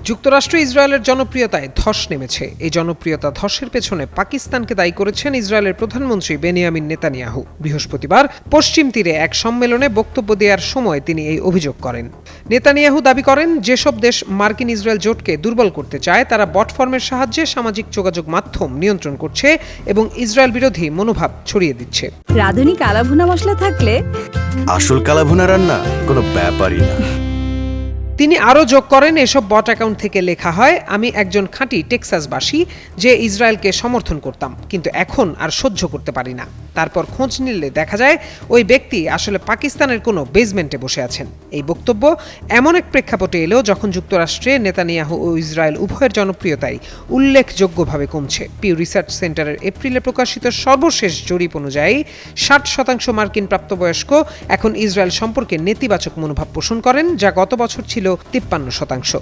যুক্তরাষ্ট্র ইসরায়েলের জনপ্রিয়তায় ধস নেমেছে। এই জনপ্রিয়তা ধসের পেছনে পাকিস্তানকে দায়ী করেছেন ইসরায়েলের প্রধানমন্ত্রী বেনিয়ামিন নেতানিয়াহু। বৃহস্পতিবার পশ্চিম তীরে এক সম্মেলনে বক্তব্য দেওয়ার সময় তিনি এই অভিযোগ করেন। নেতানিয়াহু দাবি করেন, যেসব দেশ মার্কিন ইসরায়েল জোটকে দুর্বল করতে চায় তারা বটফর্মের সাহায্যে সামাজিক যোগাযোগ মাধ্যম নিয়ন্ত্রণ করছে এবং ইসরায়েল বিরোধী মনোভাব ছড়িয়ে দিচ্ছে। রাঁধুনি কালাভুনা মশলা থাকলে আসল কালাভুনা রান্না কোনো ব্যাপারই না। তিনি আরও যোগ করেন, এসব বট অ্যাকাউন্ট থেকে লেখা হয়, আমি একজন খাঁটি টেক্সাসবাসী যে ইসরায়েলকে সমর্থন করতাম, কিন্তু এখন আর সহ্য করতে পারি না। তারপর খোঁজ নিলে দেখা যায় ওই ব্যক্তি আসলে পাকিস্তানের কোনো বেসমেন্টে বসে আছেন। এই বক্তব্য এমন এক প্রেক্ষাপটে এলো যখন যুক্তরাষ্ট্রে নেতানিয়াহু ও ইসরায়েল উভয়ের জনপ্রিয়তাই উল্লেখযোগ্যভাবে কমছে। পিউ রিসার্চ সেন্টারের এপ্রিলে প্রকাশিত সর্বশেষ জরিপ অনুযায়ী 60% মার্কিন প্রাপ্তবয়স্ক এখন ইসরায়েল সম্পর্কে নেতিবাচক মনোভাব পোষণ করেন, যা গত বছর ছিল 53%।